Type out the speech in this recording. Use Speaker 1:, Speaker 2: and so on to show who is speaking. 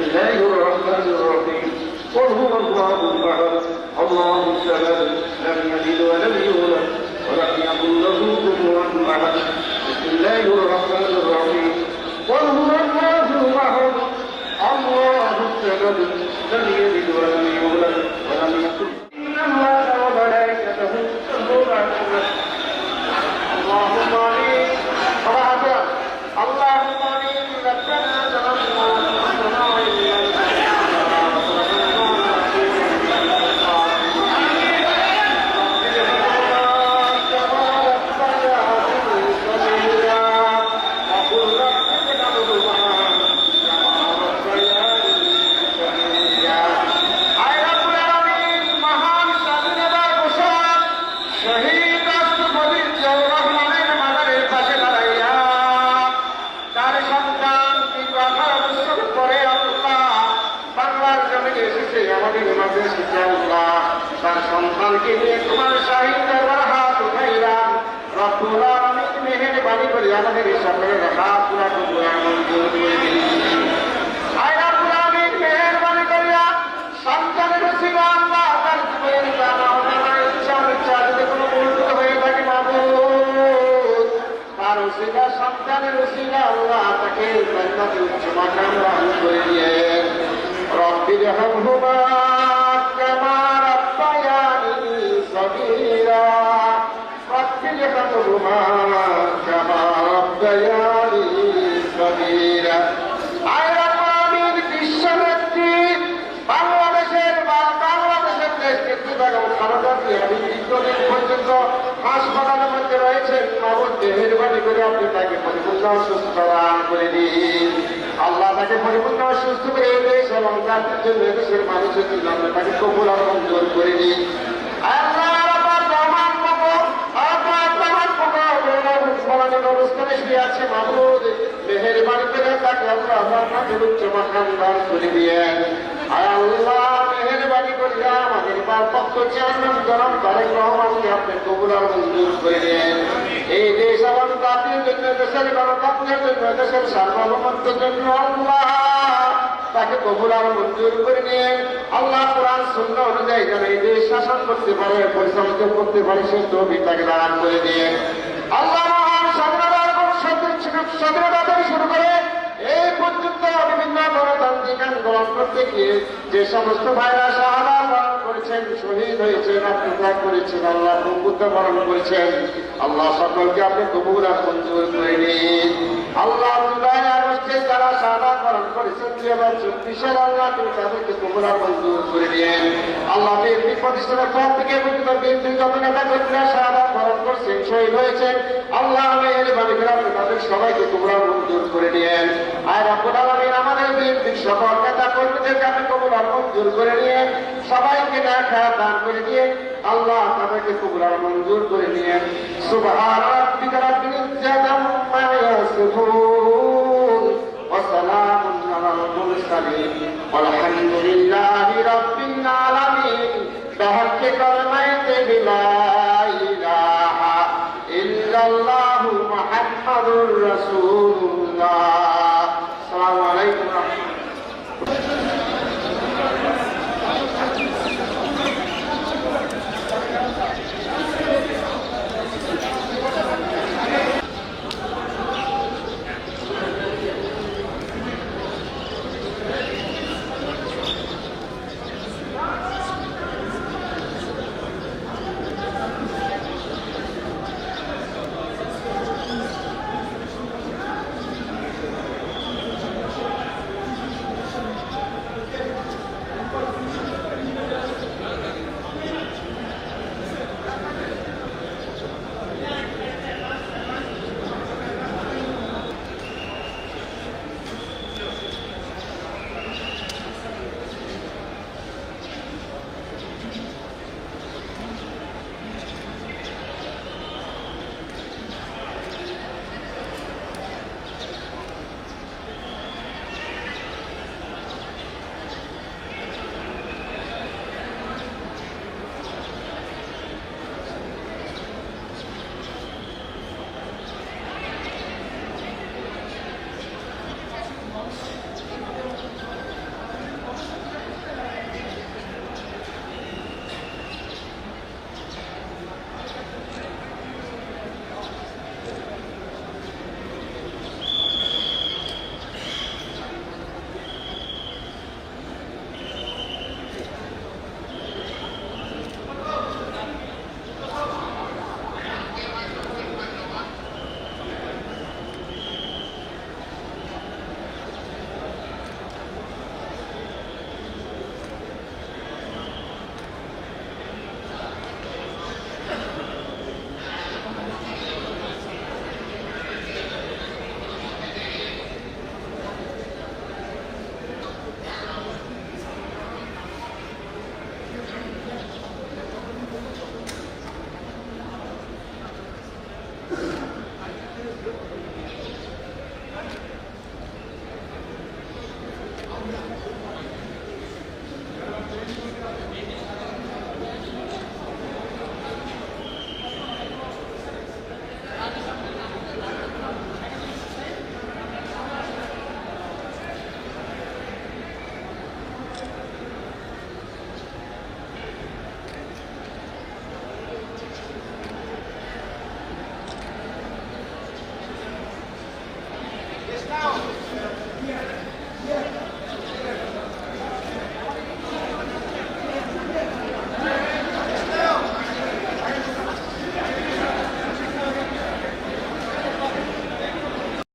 Speaker 1: الله الرحمن الرحيم قل هو الله أحد الله الصمد لم يلد ولم يولد ولم يكن له كفوا أحد بسم الله الرحمن الرحيم قل هو الله أحد الله الصمد لم يلد ولم يولد ولم يكن إن الله وملائكته يصلون على النبي اللهم آمين اللهم آمين ربنا ظلمنا أنفسنا وإن لم তার সন্তানকে নিয়ে তোমার শাহীদের হাত উঠাইলাম রব্বুল আলামিন মেহেরবানি করে আমাদের সকলের হাত পুরা কবুল মঞ্জুর করে দিন আয় রব্বুল আলামিন মেহেরবানি করিয়া সন্তানের ওসিলা আল্লাহ তার জীবনের জানা অজানা ইচ্ছা অনিচ্ছা যদি কোনো ভুল হয়ে থাকে মাবুদ তার ওসিলা সন্তানের ওসিলা আল্লাহ তাকে জান্নাতে উচ্চ মাকাম দান করে দিয়ে রব্বির হামহুমা কামা রাব্বায়ানি সগীরা রব্বির হামহুমা কামা রাব্বায়ানি সগীরা আয় রব্বুল আলামিন বিশ্বনেত্রী বাংলাদেশের নেতৃত্ব বেগম খালেদা জিয়া দীর্ঘদিন পর্যন্ত হাসপাতালের মধ্যে রয়েছেন মাবুদ মেহেরবানি করে আপনি তাকে পরিপূর্ণ সুস্থ দান করে দিন আল্লাহ তাকে পরিপূর্ণ সুস্থ করে এই দেশ এবং জাতির জন্য দেশের মানুষের জন্য আপনি তাকে কবুল আর মঞ্জুর করে দিন অনুষ্ঠানে শুয়ে আছে মাহমুদ মেহেরবানি করে তাকে আল্লাহ আপনাকে উচ্চ মাকাম দান করে দিয়ে আল্লাহ মেহেরবানি করিয়া আমাদের পক্ষ চেয়ারম্যান জনাব তারেক রহমানকে আপনি কবুল আর মঞ্জুর করে দেন এই দেশ এবং জাতির জন্য দেশের গণতন্ত্রের জন্য দেশের সার্বভৌমত্বের জন্য আল্লাহ তাকে কবুল আর মঞ্জুর করে নিয়ে আল্লাহ কোরআন সুন্নাহ অনুযায়ী যেন এই দেশ শাসন করতে পারে পরিচালিত করতে পারে সে তৌফিক তাকে দান করে দিয়ে আল্লাহ মহান স্বাধীনতা থেকে শুরু করে এই পর্যন্ত বিভিন্ন গণতান্ত্রিক আন্দোলন করতে গিয়ে যে সমস্ত ভাইরা শাহাদাত বরণ করেছেন শহীদ হয়েছেন আত্মত্যাগ করেছেন আল্লাহ বঙ্গুত্ব বরণ করেছেন আল্লাহ সকলকে আপনি কবুল আর মঞ্জুর করে নিন আল্লাহ যারা শাহাদাত বরণ করেছেন 2024 সালে আল্লাহ তুমি তাদেরকে কবুল আর মঞ্জুর করে নিন আল্লাহ বিএনপি প্রতিষ্ঠানের পর থেকে পর্যন্ত বিএনপির যত নেতা কর্মীরা শাহাদাত বরণ করছেন শহীদ হয়েছেন আল্লাহ মেহেরবানি করে আপনি তাদের সবাইকে কবুল আর মঞ্জুর করে নিন আর রব্বুল আলামিন আমাদের বিএনপির সকল নেতা কর্মীদেরকে আপনি কবুল আর মঞ্জুর করে নিয়ে সবাইকে নেখায়াত দান করে দিয়ে আল্লাহ তাদেরকে কবুল আর মঞ্জুর করে নিয়ে সুবহান রাব্বিকা রাব্বিল ইজ্জাতি আম্মা ইয়াসিফুন ওয়া সালামুন আলাল মুরসালিন ওয়ালহামদুলিল্লাহি রাব্বিল আলামিন বিহাক্কি কালিমাতি লা